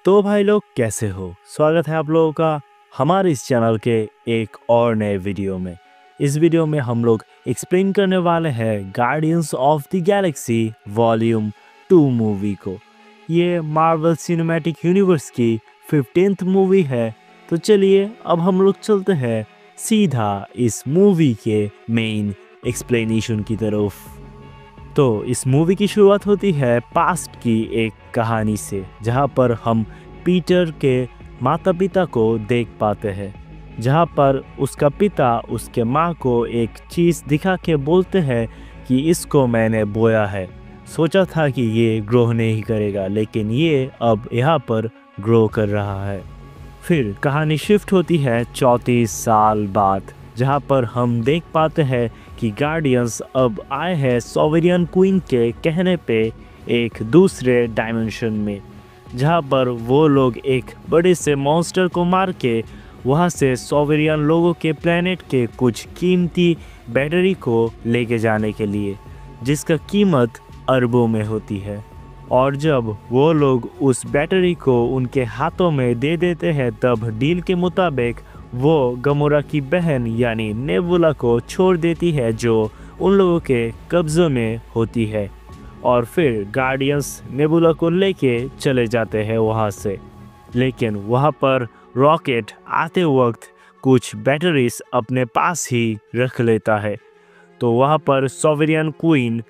तो भाई लोग कैसे हो। स्वागत है आप लोगों का हमारे इस चैनल के एक और नए वीडियो में। इस वीडियो में हम लोग एक्सप्लेन करने वाले हैं guardians of the Galaxy volume 2 movie को। ये मार्वल सिनेमैटिक यूनिवर्स की 15th मूवी है। तो चलिए अब हम लोग चलते हैं सीधा इस मूवी के मेन एक्सप्लेनेशन की तरफ। तो इस मूवी की शुरुआत होती है पास्ट की एक कहानी से, जहाँ पर हम पीटर के माता पिता को देख पाते हैं, जहाँ पर उसका पिता उसके माँ को एक चीज़ दिखा के बोलते हैं कि इसको मैंने बोया है, सोचा था कि ये ग्रो नहीं करेगा, लेकिन ये अब यहाँ पर ग्रो कर रहा है। फिर कहानी शिफ्ट होती है 34 साल बाद, जहाँ पर हम देख पाते हैं कि गार्डियंस अब आए हैं सोवेरियन क्वीन के कहने पे एक दूसरे डायमेंशन में, जहाँ पर वो लोग एक बड़े से मॉन्स्टर को मार के वहाँ से सोवेरियन लोगों के प्लेनेट के कुछ कीमती बैटरी को लेके जाने के लिए, जिसका कीमत अरबों में होती है। और जब वो लोग उस बैटरी को उनके हाथों में दे देते हैं, तब डील के मुताबिक वो गमोरा की बहन यानी नेबुला को छोड़ देती है, जो उन लोगों के कब्ज़े में होती है। और फिर गार्डियंस नेबुला को लेके चले जाते हैं वहाँ से, लेकिन वहाँ पर रॉकेट आते वक्त कुछ बैटरीज अपने पास ही रख लेता है। तो वहाँ पर सोवेरियन क्वीन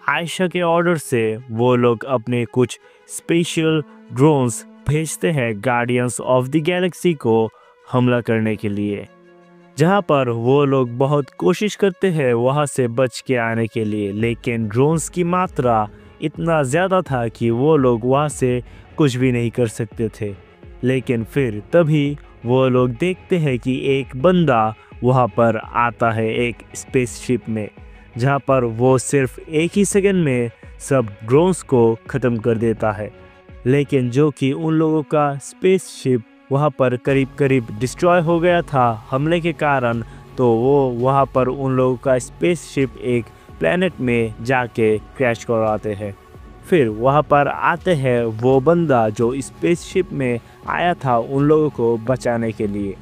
आयशा के ऑर्डर से वो लोग अपने कुछ स्पेशल ड्रोन्स भेजते हैं गार्डियंस ऑफ द गैलेक्सी को हमला करने के लिए, जहाँ पर वो लोग बहुत कोशिश करते हैं वहाँ से बच के आने के लिए, लेकिन ड्रोन्स की मात्रा इतना ज़्यादा था कि वो लोग वहाँ से कुछ भी नहीं कर सकते थे। लेकिन फिर तभी वो लोग देखते हैं कि एक बंदा वहाँ पर आता है एक स्पेसशिप में, जहाँ पर वो सिर्फ एक ही सेकंड में सब ड्रोन्स को ख़त्म कर देता है। लेकिन जो कि उन लोगों का स्पेसशिप वहाँ पर करीब करीब डिस्ट्रॉय हो गया था हमले के कारण, तो वो वहाँ पर उन लोगों का स्पेसशिप एक प्लेनेट में जाके क्रैश करवाते हैं। फिर वहाँ पर आते हैं वो बंदा जो स्पेसशिप में आया था उन लोगों को बचाने के लिए,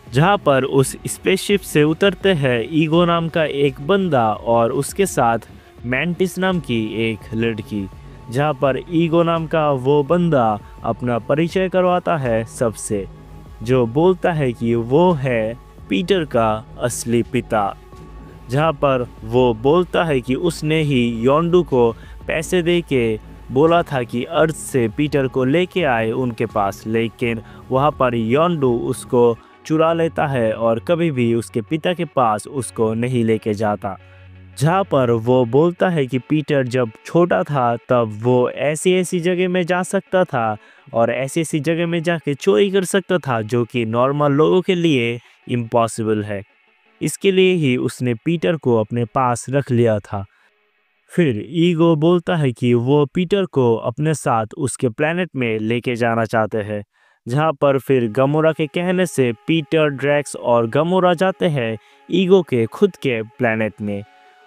जहाँ पर उस स्पेसशिप से उतरते हैं ईगो नाम का एक बंदा और उसके साथ मैंटिस नाम की एक लड़की, जहाँ पर ईगो नाम का वो बंदा अपना परिचय करवाता है सबसे, जो बोलता है कि वो है पीटर का असली पिता, जहाँ पर वो बोलता है कि उसने ही योंडू को पैसे दे के बोला था कि अर्थ से पीटर को लेके आए उनके पास, लेकिन वहाँ पर योंडू उसको चुरा लेता है और कभी भी उसके पिता के पास उसको नहीं लेके जाता। जहाँ पर वो बोलता है कि पीटर जब छोटा था तब वो ऐसी ऐसी जगह में जा सकता था और ऐसी ऐसी जगह में जाके चोरी कर सकता था, जो कि नॉर्मल लोगों के लिए इम्पॉसिबल है। इसके लिए ही उसने पीटर को अपने पास रख लिया था। फिर ईगो बोलता है कि वो पीटर को अपने साथ उसके प्लेनेट में लेके जाना चाहते हैं, जहाँ पर फिर गमोरा के कहने से पीटर, ड्रैक्स और गमोरा जाते हैं ईगो के खुद के प्लेनेट में,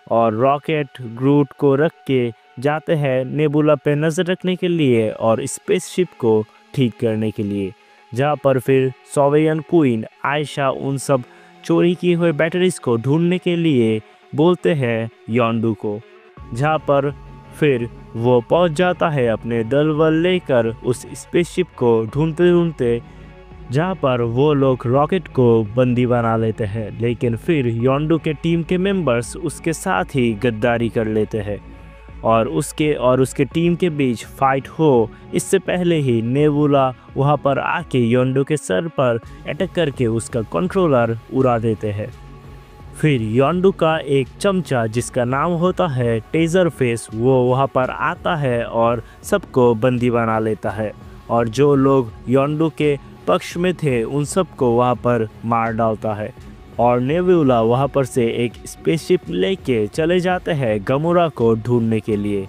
और रॉकेट ग्रूट को रख के जाते हैं नेबुला पे नज़र रखने के लिए और स्पेसशिप को ठीक करने के लिए, जहाँ पर फिर सोवेरियन क्वीन आयशा उन सब चोरी किए हुए बैटरीज को ढूंढने के लिए बोलते हैं योंडू को, जहाँ पर फिर वो पहुँच जाता है अपने दल बल लेकर उस स्पेसशिप को ढूंढते ढूंढते, जहाँ पर वो लोग रॉकेट को बंदी बना लेते हैं। लेकिन फिर योंडू के टीम के मेंबर्स उसके साथ ही गद्दारी कर लेते हैं और उसके टीम के बीच फाइट हो इससे पहले ही नेबुला वहाँ पर आके योंडू के सर पर अटैक करके उसका कंट्रोलर उड़ा देते हैं। फिर योंडू का एक चमचा जिसका नाम होता है टेजर फेस, वो वहाँ पर आता है और सबको बंदी बना लेता है, और जो लोग योंडू के पक्ष में थे उन सबको वहाँ पर मार डालता है। और नेबुला वहाँ पर से एक स्पेसशिप लेके चले जाते हैं गमोरा को ढूंढने के लिए।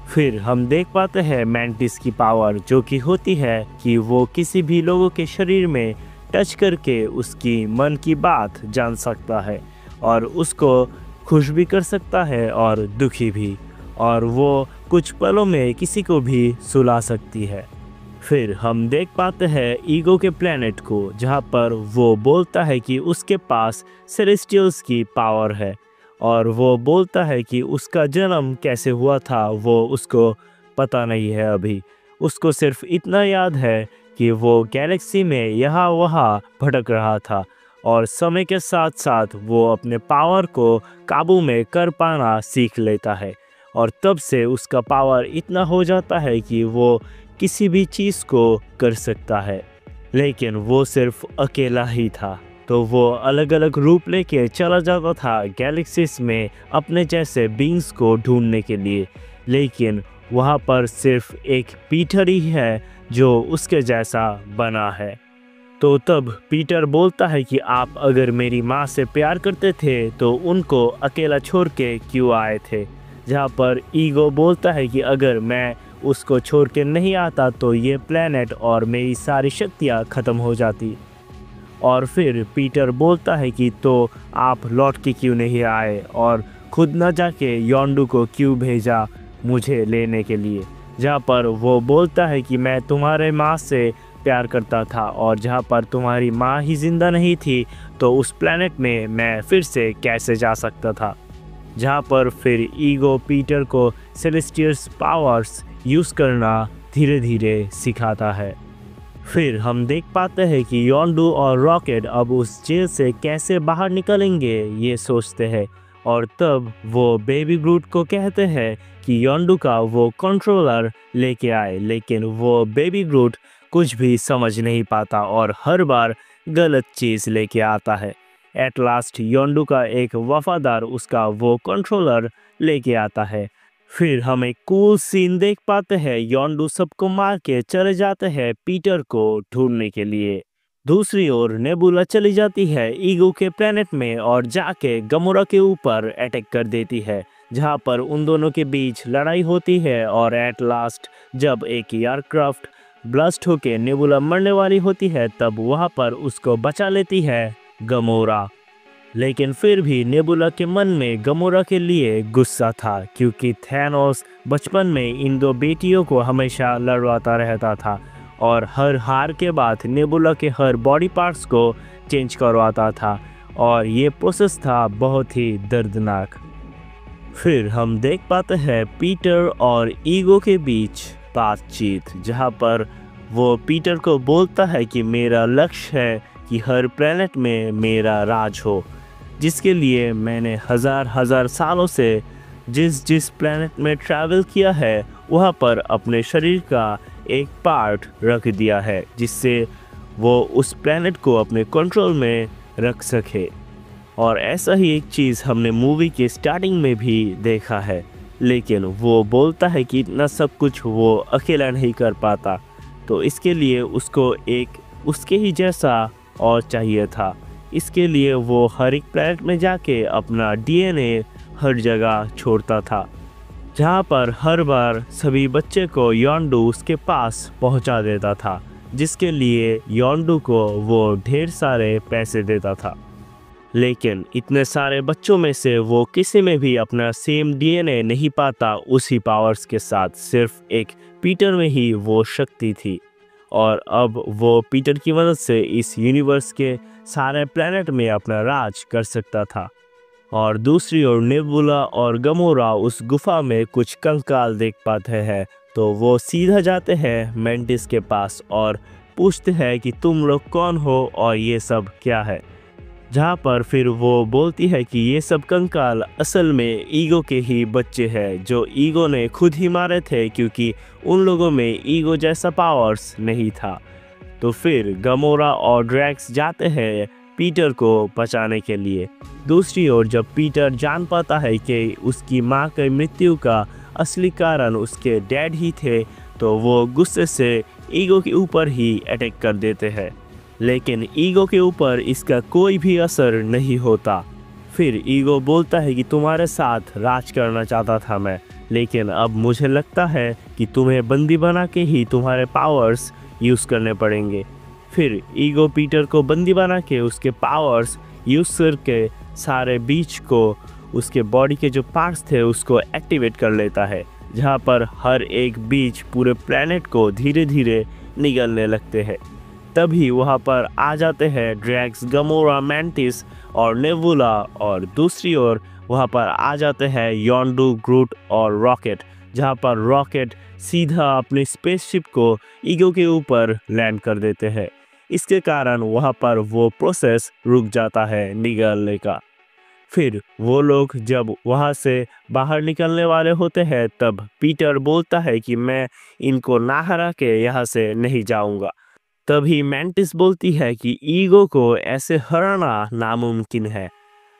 फिर हम देख पाते हैं मैंटिस की पावर, जो कि होती है कि वो किसी भी लोगों के शरीर में टच करके उसकी मन की बात जान सकता है और उसको खुश भी कर सकता है और दुखी भी, और वो कुछ पलों में किसी को भी सुला सकती है। फिर हम देख पाते हैं ईगो के प्लेनेट को, जहाँ पर वो बोलता है कि उसके पास सेलेस्टियल्स की पावर है और वो बोलता है कि उसका जन्म कैसे हुआ था वो उसको पता नहीं है अभी। उसको सिर्फ इतना याद है कि वो गैलेक्सी में यहाँ वहाँ भटक रहा था और समय के साथ साथ वो अपने पावर को काबू में कर पाना सीख लेता है और तब से उसका पावर इतना हो जाता है कि वो किसी भी चीज़ को कर सकता है। लेकिन वो सिर्फ अकेला ही था, तो वो अलग अलग रूप लेके चला जाता था गैलेक्सीज में अपने जैसे बींग्स को ढूंढने के लिए। लेकिन वहाँ पर सिर्फ एक पीटर ही है जो उसके जैसा बना है। तो तब पीटर बोलता है कि आप अगर मेरी माँ से प्यार करते थे तो उनको अकेला छोड़ के क्यों आए थे। जहाँ पर ईगो बोलता है कि अगर मैं उसको छोड़ के नहीं आता तो ये प्लेनेट और मेरी सारी शक्तियाँ ख़त्म हो जाती। और फिर पीटर बोलता है कि तो आप लौट के क्यों नहीं आए और खुद न जाके योंडू को क्यों भेजा मुझे लेने के लिए। जहाँ पर वो बोलता है कि मैं तुम्हारे माँ से प्यार करता था और जहाँ पर तुम्हारी माँ ही जिंदा नहीं थी तो उस प्लेनेट में मैं फिर से कैसे जा सकता था। जहाँ पर फिर ईगो पीटर को सेलेस्टियल्स पावर्स यूज़ करना धीरे धीरे सिखाता है। फिर हम देख पाते हैं कि योंडू और रॉकेट अब उस जेल से कैसे बाहर निकलेंगे ये सोचते हैं और तब वो बेबी ग्रूट को कहते हैं कि योंडू का वो कंट्रोलर लेके आए। लेकिन वो बेबी ग्रूट कुछ भी समझ नहीं पाता और हर बार गलत चीज़ लेके आता है। एट लास्ट योंडू का एक वफादार उसका वो कंट्रोलर लेके आता है। फिर हम एक कूल सीन देख पाते हैं, योंडू सबको मार के चले जाते हैं पीटर को ढूंढने के लिए। दूसरी ओर नेबुला चली जाती है ईगो के प्लेनेट में और जाके गमोरा के ऊपर अटैक कर देती है, जहां पर उन दोनों के बीच लड़ाई होती है और एट लास्ट जब एक एयरक्राफ्ट ब्लास्ट होके नेबुला मरने वाली होती है तब वहां पर उसको बचा लेती है गमोरा। लेकिन फिर भी नेबुला के मन में गमोरा के लिए गुस्सा था क्योंकि थैनोस बचपन में इन दो बेटियों को हमेशा लड़वाता रहता था और हर हार के बाद नेबुला के हर बॉडी पार्ट्स को चेंज करवाता था और ये प्रोसेस था बहुत ही दर्दनाक। फिर हम देख पाते हैं पीटर और ईगो के बीच बातचीत, जहाँ पर वो पीटर को बोलता है कि मेरा लक्ष्य है कि हर प्लेनेट में मेरा राज हो, जिसके लिए मैंने हजार सालों से जिस प्लेनेट में ट्रैवल किया है वहाँ पर अपने शरीर का एक पार्ट रख दिया है जिससे वो उस प्लेनेट को अपने कंट्रोल में रख सके। और ऐसा ही एक चीज़ हमने मूवी के स्टार्टिंग में भी देखा है। लेकिन वो बोलता है कि इतना सब कुछ वो अकेला नहीं कर पाता, तो इसके लिए उसको एक उसके ही जैसा और चाहिए था। इसके लिए वो हर एक प्लेनेट में जाके अपना डीएनए हर जगह छोड़ता था, जहाँ पर हर बार सभी बच्चे को योंडू उसके पास पहुँचा देता था, जिसके लिए योंडू को वो ढेर सारे पैसे देता था। लेकिन इतने सारे बच्चों में से वो किसी में भी अपना सेम डीएनए नहीं पाता उसी पावर्स के साथ। सिर्फ एक पीटर में ही वो शक्ति थी और अब वो पीटर की मदद से इस यूनिवर्स के सारे प्लेनेट में अपना राज कर सकता था। और दूसरी ओर नेबुला और गमोरा उस गुफा में कुछ कंकाल देख पाते हैं, तो वो सीधा जाते हैं मेंटिस के पास और पूछते हैं कि तुम लोग कौन हो और ये सब क्या है। जहाँ पर फिर वो बोलती है कि ये सब कंकाल असल में ईगो के ही बच्चे हैं जो ईगो ने खुद ही मारे थे, क्योंकि उन लोगों में ईगो जैसा पावर्स नहीं था। तो फिर गमोरा और ड्रैक्स जाते हैं पीटर को बचाने के लिए। दूसरी ओर जब पीटर जान पाता है कि उसकी माँ की मृत्यु का असली कारण उसके डैड ही थे, तो वो गुस्से से ईगो के ऊपर ही अटैक कर देते हैं। लेकिन ईगो के ऊपर इसका कोई भी असर नहीं होता। फिर ईगो बोलता है कि तुम्हारे साथ राज करना चाहता था मैं, लेकिन अब मुझे लगता है कि तुम्हें बंदी बना के ही तुम्हारे पावर्स यूज़ करने पड़ेंगे। फिर ईगो पीटर को बंदी बना के उसके पावर्स यूज़ करके सारे बीच को, उसके बॉडी के जो पार्ट्स थे उसको एक्टिवेट कर लेता है, जहाँ पर हर एक बीच पूरे प्लेनेट को धीरे धीरे निगलने लगते हैं। तभी वहाँ पर आ जाते हैं ड्रैक्स, गमोरा, मैंटिस और नेबुला, और दूसरी ओर वहाँ पर आ जाते हैं योंडू, ग्रूट और रॉकेट, जहाँ पर रॉकेट सीधा अपने स्पेसशिप को ईगो के ऊपर लैंड कर देते हैं। इसके कारण वहाँ पर वो प्रोसेस रुक जाता है निगलने का। फिर वो लोग जब वहाँ से बाहर निकलने वाले होते हैं तब पीटर बोलता है कि मैं इनको ना हरा के यहाँ से नहीं जाऊँगा। तभी मैंटिस बोलती है कि ईगो को ऐसे हराना नामुमकिन है।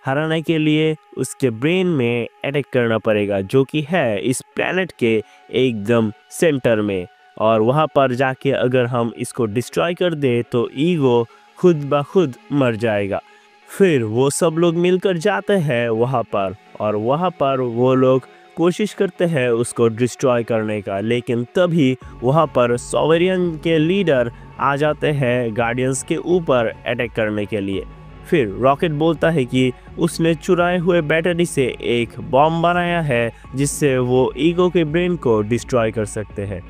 हराने के लिए उसके ब्रेन में अटैक करना पड़ेगा, जो कि है इस प्लेनेट के एकदम सेंटर में, और वहाँ पर जाके अगर हम इसको डिस्ट्रॉय कर दे तो ईगो खुद ब खुद मर जाएगा। फिर वो सब लोग मिलकर जाते हैं वहाँ पर, और वहाँ पर वो लोग कोशिश करते हैं उसको डिस्ट्रॉय करने का, लेकिन तभी वहाँ पर सोवेरियन के लीडर आ जाते हैं गार्डियंस के ऊपर अटैक करने के लिए। फिर रॉकेट बोलता है कि उसने चुराए हुए बैटरी से एक बॉम्ब बनाया है जिससे वो ईगो के ब्रेन को डिस्ट्रॉय कर सकते हैं,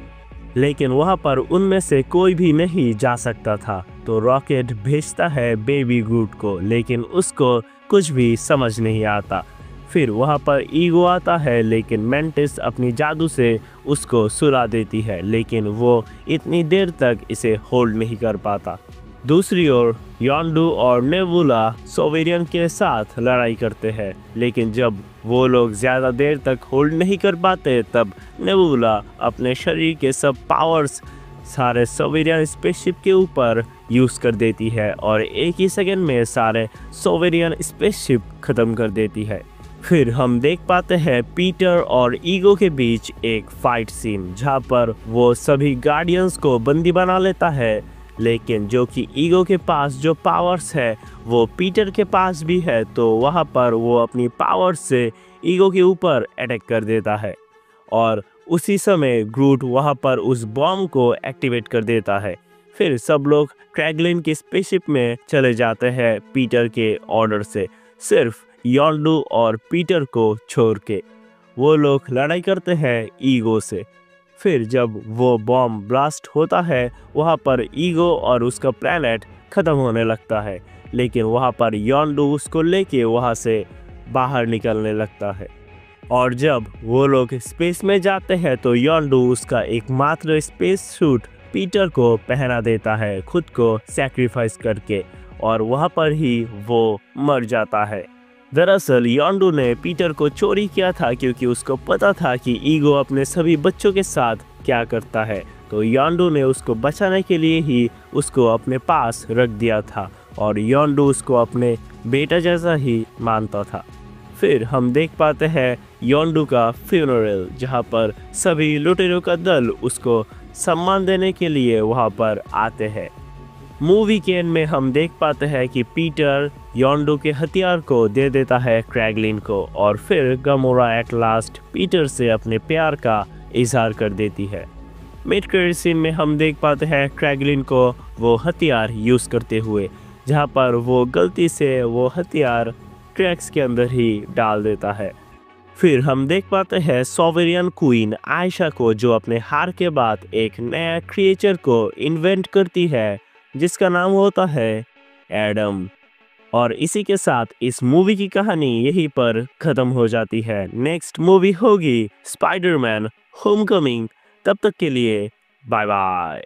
लेकिन वहाँ पर उनमें से कोई भी नहीं जा सकता था। तो रॉकेट भेजता है बेबी ग्रूट को, लेकिन उसको कुछ भी समझ नहीं आता। फिर वहाँ पर ईगो आता है, लेकिन मैंटिस अपनी जादू से उसको सुला देती है, लेकिन वो इतनी देर तक इसे होल्ड नहीं कर पाता। दूसरी ओर योंडू और नेबुला सोवेरियन के साथ लड़ाई करते हैं, लेकिन जब वो लोग ज़्यादा देर तक होल्ड नहीं कर पाते तब नेबुला अपने शरीर के सब पावर्स सारे सोवेरियन स्पेसशिप के ऊपर यूज़ कर देती है और एक ही सेकंड में सारे सोवेरियन स्पेसशिप ख़त्म कर देती है। फिर हम देख पाते हैं पीटर और ईगो के बीच एक फाइट सीन, जहाँ पर वो सभी गार्डियंस को बंदी बना लेता है, लेकिन जो कि ईगो के पास जो पावर्स है वो पीटर के पास भी है, तो वहाँ पर वो अपनी पावर्स से ईगो के ऊपर अटैक कर देता है। और उसी समय ग्रूट वहाँ पर उस बॉम्ब को एक्टिवेट कर देता है। फिर सब लोग क्रैगलिन के स्पेसशिप में चले जाते हैं पीटर के ऑर्डर से, सिर्फ योंडू और पीटर को छोड़ के। वो लोग लड़ाई करते हैं ईगो से। फिर जब वो बॉम्ब ब्लास्ट होता है वहाँ पर ईगो और उसका प्लैनेट ख़त्म होने लगता है, लेकिन वहाँ पर योंडू उसको लेके वहाँ से बाहर निकलने लगता है। और जब वो लोग स्पेस में जाते हैं तो योंडू उसका एकमात्र स्पेस सूट पीटर को पहना देता है, खुद को सैक्रिफाइस करके, और वहाँ पर ही वो मर जाता है। दरअसल योंडू ने पीटर को चोरी किया था क्योंकि उसको पता था कि ईगो अपने सभी बच्चों के साथ क्या करता है, तो योंडू ने उसको बचाने के लिए ही उसको अपने पास रख दिया था और योंडू उसको अपने बेटा जैसा ही मानता था। फिर हम देख पाते हैं योंडू का फ्यूनरल, जहाँ पर सभी लुटेरों का दल उसको सम्मान देने के लिए वहाँ पर आते हैं। मूवी के एंड में हम देख पाते हैं कि पीटर योंडू के हथियार को दे देता है क्रैगलिन को, और फिर गमोरा एट लास्ट पीटर से अपने प्यार का इजहार कर देती है। मिड क्रेडिट सीन में हम देख पाते हैं क्रैगलिन को वो हथियार यूज़ करते हुए, जहाँ पर वो गलती से वो हथियार ट्रैक्स के अंदर ही डाल देता है। फिर हम देख पाते हैं सोवेरियन क्वीन आयशा को, जो अपने हार के बाद एक नया क्रिएचर को इन्वेंट करती है जिसका नाम होता है एडम। और इसी के साथ इस मूवी की कहानी यहीं पर ख़त्म हो जाती है। नेक्स्ट मूवी होगी स्पाइडरमैन होमकमिंग। तब तक के लिए बाय बाय।